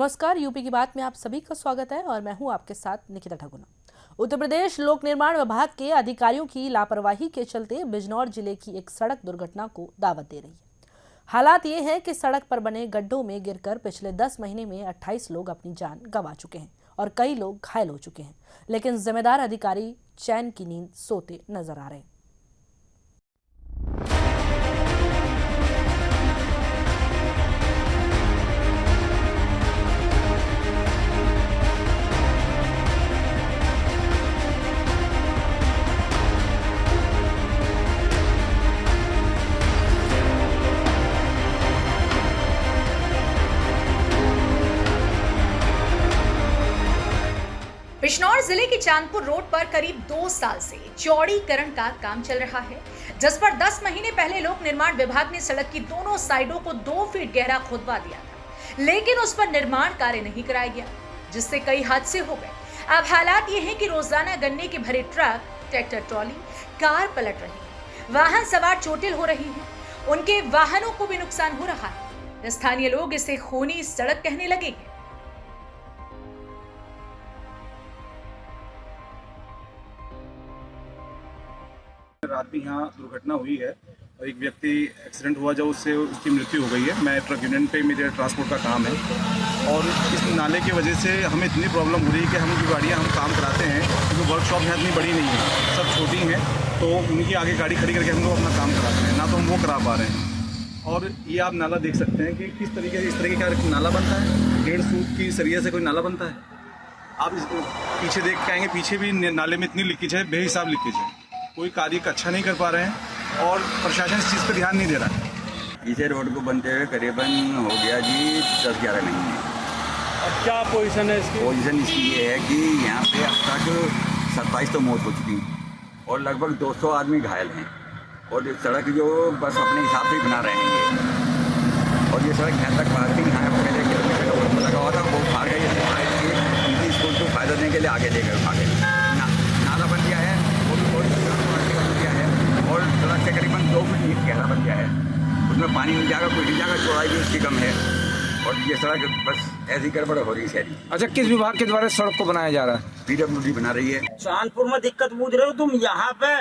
नमस्कार, यूपी की बात में आप सभी का स्वागत है और मैं हूं आपके साथ निकिता ठाकुर। उत्तर प्रदेश लोक निर्माण विभाग के अधिकारियों की लापरवाही के चलते बिजनौर जिले की एक सड़क दुर्घटना को दावत दे रही है। हालात ये है कि सड़क पर बने गड्ढों में गिरकर पिछले 10 महीने में 28 लोग अपनी जान गंवा चुके हैं और कई लोग घायल हो चुके हैं, लेकिन जिम्मेदार अधिकारी चैन की नींद सोते नजर आ रहे हैं। बिजनौर जिले के चांदपुर रोड पर करीब 2 साल से चौड़ीकरण का काम चल रहा है, जिस पर 10 महीने पहले लोक निर्माण विभाग ने सड़क की दोनों साइडों को 2 फीट गहरा खोदवा दिया था, लेकिन उस पर निर्माण कार्य नहीं कराया गया, जिससे कई हादसे हो गए। अब हालात ये हैं कि रोजाना गन्ने के भरे ट्रक, ट्रैक्टर ट्रॉली, कार पलट रही है, वाहन सवार चोटिल हो रही हैं, उनके वाहनों को भी नुकसान हो रहा है। स्थानीय लोग इसे खूनी सड़क कहने लगे। रात में यहाँ दुर्घटना हुई है और एक व्यक्ति एक्सीडेंट हुआ, जब उससे उसकी मृत्यु हो गई है। मैं ट्रक यूनियन पे मेरे ट्रांसपोर्ट का काम है और इस नाले की वजह से हमें इतनी प्रॉब्लम हो रही है कि हम जो गाड़ियाँ हम काम कराते हैं, क्योंकि वर्कशॉप यहाँ इतनी बड़ी नहीं है, सब छोटी हैं, तो उनकी आगे गाड़ी खड़ी करके हम लोग अपना काम कराते हैं, ना तो हम वो करा पा रहे हैं। और ये आप नाला देख सकते हैं कि किस तरीके से, इस तरीके का नाला बनता है, 1.5 फुट की सरिया से कोई नाला बनता है। आप पीछे देख के आएंगे, पीछे भी नाले में इतनी लीकेज है, बेहिसाब लीकेज है, कोई कार्य अच्छा नहीं कर पा रहे हैं और प्रशासन इस चीज़ पर ध्यान नहीं दे रहा है। इसे रोड को बनते हुए करीबन हो गया जी 10-11 महीने। अब क्या पोजीशन है इसकी? पोजीशन इसकी ये है कि यहाँ पे अब तक 27 तो मौत हो चुकी हैं और लगभग 200 आदमी घायल हैं और ये सड़क जो बस अपने हिसाब से बना रहे हैं ये। और ये सड़क यहाँ तक पार्किंग यहाँ पहले किलोमीटर का ऊपर लगा हुआ था, वो भाग गई है, स्कूल को फायदा देने के लिए आगे लेकर भागे। नाला बन गया है और सड़क से करीबन 2 फीट गहरा बन गया है, उसमें पानी मिल जाएगा, कोई नहीं जाएगा, चौड़ाई भी उसकी कम है और ये सड़क बस ऐसी गड़बड़ हो रही है। अच्छा, किस विभाग के द्वारा सड़क को बनाया जा रहा है? PWD बना रही है। चांदपुर में दिक्कत पूछ रहे हो तुम? यहाँ पे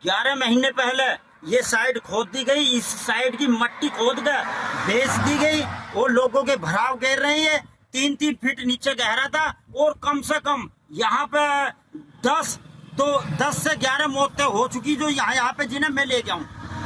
11 महीने पहले ये साइड खोद दी गई, इस साइड की मट्टी खोद कर बेच दी गई और लोगों के भराव घेर रही है। 3-3 फीट नीचे गहरा था और कम से कम यहाँ पे 10 से 11 मौतें हो चुकी, जो यहाँ पे जिन्हें मैं ले जाऊँ,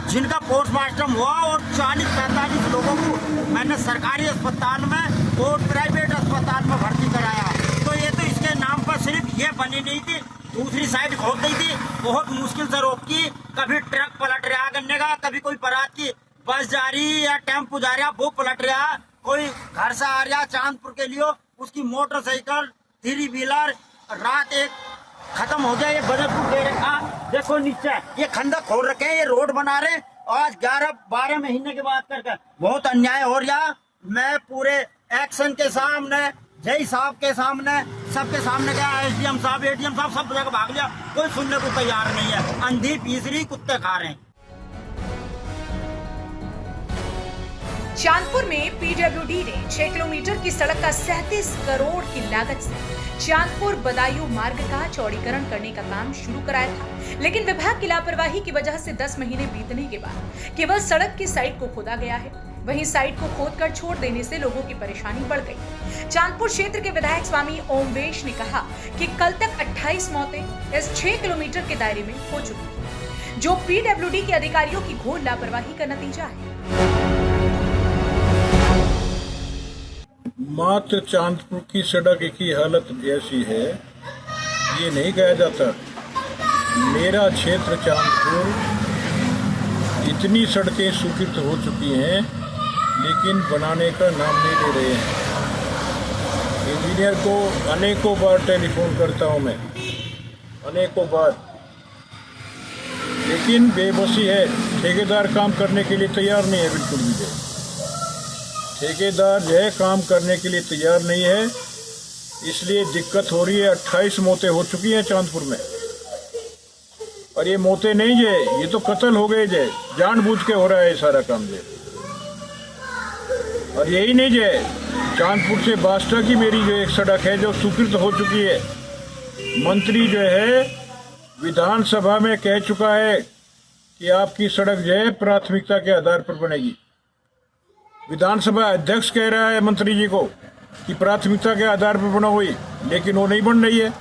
जिनका पोस्टमार्टम हुआ और 40-45 लोगों को मैंने सरकारी अस्पताल में और प्राइवेट अस्पताल में भर्ती कराया। तो ये तो इसके नाम पर सिर्फ ये बनी नहीं थी, दूसरी साइड खोद गई थी, बहुत मुश्किल से रोकी। कभी ट्रक पलट रहा गन्ने का, कभी कोई बारात की बस जा रही या टेम्पो जा रहा वो पलट रहा, कोई घर से आ रहा चांदपुर के लिए, उसकी मोटरसाइकिल 3 व्हीलर रात एक खत्म हो गया। ये बदलपुर दे रखा, देखो नीचे ये खंडक खोल रखे हैं, ये रोड बना रहे आज 11-12 महीने के बाद करके। बहुत अन्याय हो रहा। मैं पूरे एक्शन के सामने, जय साहब के सामने, सबके सामने गया, SDM साहब, ADM साहब, सब जगह भाग लिया, कोई सुनने को तैयार नहीं है। अंधी पीसरी कुत्ते खा रहे हैं। चांदपुर में PWD ने 6 किलोमीटर की सड़क का 37 करोड़ की लागत से चांदपुर बदायूं मार्ग का चौड़ीकरण करने का काम शुरू कराया था, लेकिन विभाग की लापरवाही की वजह से 10 महीने बीतने के बाद केवल सड़क की साइड को खोदा गया है। वहीं साइड को खोदकर छोड़ देने से लोगों की परेशानी बढ़ गई। चांदपुर क्षेत्र के विधायक स्वामी ओमवेश ने कहा कि कल तक 28 मौतें इस 6 किलोमीटर के दायरे में हो चुकी है, जो PWD के अधिकारियों की घोर लापरवाही का नतीजा है। मात्र चांदपुर की सड़क की हालत ऐसी है, ये नहीं कहा जाता। मेरा क्षेत्र चांदपुर, इतनी सड़कें स्वीकृत हो चुकी हैं लेकिन बनाने का नाम नहीं ले रहे हैं। इंजीनियर को अनेकों बार टेलीफोन करता हूं मैं, अनेकों बार, लेकिन बेबसी है। ठेकेदार काम करने के लिए तैयार नहीं है, बिल्कुल भी ठेकेदार जो है काम करने के लिए तैयार नहीं है, इसलिए दिक्कत हो रही है। 28 मौतें हो चुकी हैं चांदपुर में और ये मौतें नहीं है, ये तो कत्ल हो गए, जानबूझ के हो रहा है सारा काम। और यही नहीं जो है, चांदपुर से बास्टा की मेरी जो एक सड़क है जो स्वीकृत हो चुकी है, मंत्री जो है विधानसभा में कह चुका है कि आपकी सड़क जो है प्राथमिकता के आधार पर बनेगी। विधानसभा अध्यक्ष कह रहा है मंत्री जी को कि प्राथमिकता के आधार पर बना हुई, लेकिन वो नहीं बन रही है।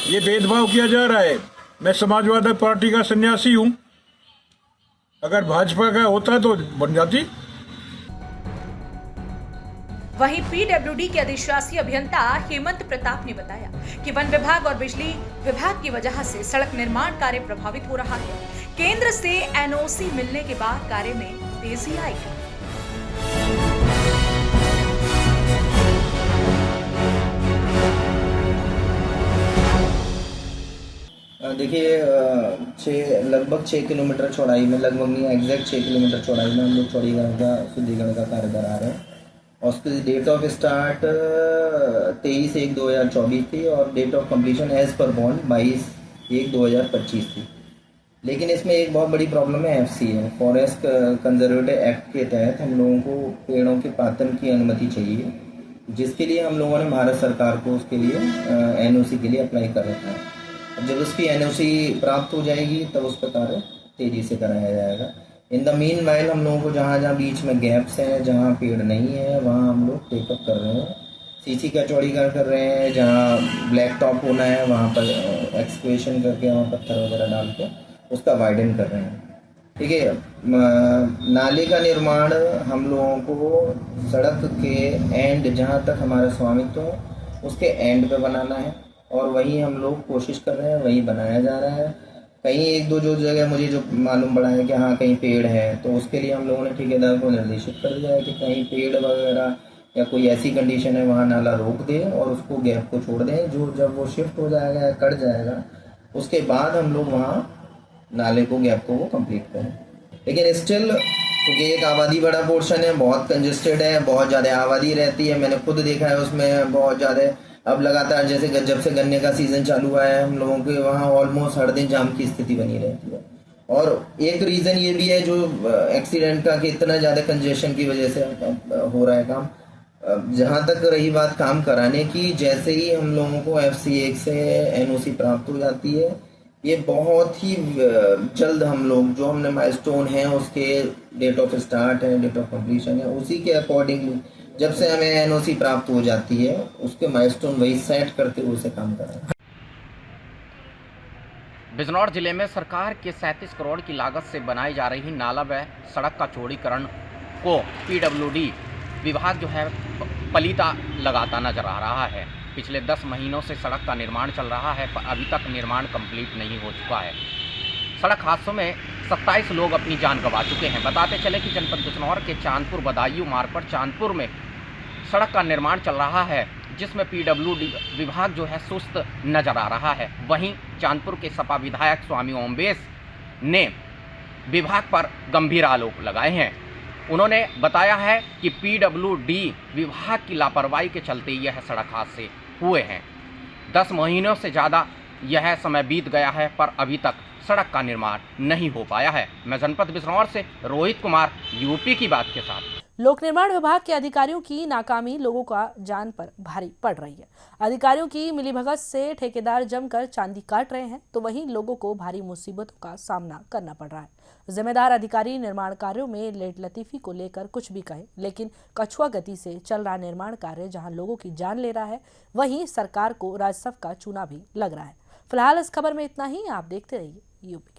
ये भेदभाव किया जा रहा है। मैं समाजवादी पार्टी का सन्यासी हूं, अगर भाजपा का होता तो बन जाती। वहीं पीडब्ल्यूडी के अधिशासी अभियंता हेमंत प्रताप ने बताया कि वन विभाग और बिजली विभाग की वजह से सड़क निर्माण कार्य प्रभावित हो रहा है। केंद्र से एनओसी मिलने के बाद कार्य में तेजी आई है। देखिए लगभग 6 किलोमीटर चौड़ाई में, लगभग नहीं एग्जैक्ट 6 किलोमीटर चौड़ाई में हम लोग चौड़ीकरण का शुद्धिकरण का कार्य करा रहे हैं। और उसकी डेट ऑफ स्टार्ट 23/1/2024 थी और date of completion as per bond 22/1/2025 थी। लेकिन इसमें एक बहुत बड़ी प्रॉब्लम है, एफसी है, फॉरेस्ट कंजर्वेटिव एक्ट के तहत हम लोगों को पेड़ों के पातन की अनुमति चाहिए, जिसके लिए हम लोगों ने भारत सरकार को उसके लिए एनओसी के लिए अप्लाई कर रखा है। जब उसकी एनओसी प्राप्त हो जाएगी तब उस पर कार्य तेजी से कराया जाएगा। इन द मीन वाइल हम लोगों को जहाँ जहाँ बीच में गैप्स हैं, जहाँ पेड़ नहीं है, वहाँ हम लोग टेकअप कर रहे हैं, सीसी का चौड़ीकरण कर रहे हैं। जहाँ ब्लैक टॉप होना है वहाँ पर एक्सक्वेशन करके वहाँ पत्थर वगैरह डाल के उसका वाइडन कर रहे हैं। ठीक है, नाले का निर्माण हम लोगों को सड़क के एंड, जहाँ तक हमारा स्वामित्व है उसके एंड पे बनाना है और वहीं हम लोग कोशिश कर रहे हैं, वहीं बनाया जा रहा है। कहीं एक दो जो जगह मुझे जो मालूम पड़ा है कि हाँ कहीं पेड़ है, तो उसके लिए हम लोगों ने ठेकेदार को निर्देशित कर दिया है कि कहीं पेड़ वगैरह या कोई ऐसी कंडीशन है वहाँ नाला रोक दे और उसको गैप को छोड़ दें। जो जब वो शिफ्ट हो जाएगा या कट जाएगा उसके बाद हम लोग वहाँ नाले को, गैप को वो कंप्लीट करें। लेकिन स्टिल क्योंकि एक आबादी बड़ा पोर्शन है, बहुत कंजेस्टेड है, बहुत ज़्यादा आबादी रहती है, मैंने खुद देखा है उसमें बहुत ज़्यादा। अब लगातार जैसे जब से गन्ने का सीज़न चालू हुआ है हम लोगों के वहाँ ऑलमोस्ट हर दिन जाम की स्थिति बनी रहती है। और एक रीज़न ये भी है जो एक्सीडेंट का कि इतना ज़्यादा कंजेशन की वजह से हो रहा है काम। जहाँ तक रही बात काम कराने की, जैसे ही हम लोगों को FC1 से एनओसी प्राप्त हो जाती है, ये बहुत ही जल्द हम लोग जो हमने माइलस्टोन है उसके डेट ऑफ स्टार्ट है, डेट ऑफ कंप्लीशन है, उसी के अकॉर्डिंगली जब से हमें एनओसी प्राप्त हो जाती है उसके माइलस्टोन वही सेट करते हुए उसे काम करें। बिजनौर जिले में सरकार के 37 करोड़ की लागत से बनाई जा रही नाला व सड़क का चौड़ीकरण को पीडब्ल्यूडी विभाग जो है पलीता लगाता नजर आ रहा है। पिछले 10 महीनों से सड़क का निर्माण चल रहा है पर अभी तक निर्माण कंप्लीट नहीं हो चुका है। सड़क हादसों में 27 लोग अपनी जान गंवा चुके हैं। बताते चले कि जनपद बिजनौर के चांदपुर बदायूं मार्ग पर चांदपुर में सड़क का निर्माण चल रहा है, जिसमें पीडब्ल्यूडी विभाग जो है सुस्त नजर आ रहा है। वहीं चांदपुर के सपा विधायक स्वामी ओमवेश ने विभाग पर गंभीर आरोप लगाए हैं। उन्होंने बताया है कि पीडब्ल्यूडी विभाग की लापरवाही के चलते यह सड़क हादसे हुए हैं। 10 महीनों से ज़्यादा यह समय बीत गया है पर अभी तक सड़क का निर्माण नहीं हो पाया है। मैं जनपद बिजनौर से रोहित कुमार, यूपी की बात के साथ। लोक निर्माण विभाग के अधिकारियों की नाकामी लोगों का जान पर भारी पड़ रही है। अधिकारियों की मिलीभगत से ठेकेदार जमकर चांदी काट रहे हैं, तो वहीं लोगों को भारी मुसीबतों का सामना करना पड़ रहा है। जिम्मेदार अधिकारी निर्माण कार्यों में लेट लतीफी को लेकर कुछ भी कहें, लेकिन कछुआ गति से चल रहा निर्माण कार्य जहां लोगों की जान ले रहा है, वहीं सरकार को राजस्व का चूना भी लग रहा है। फिलहाल इस खबर में इतना ही। आप देखते रहिए यूपी।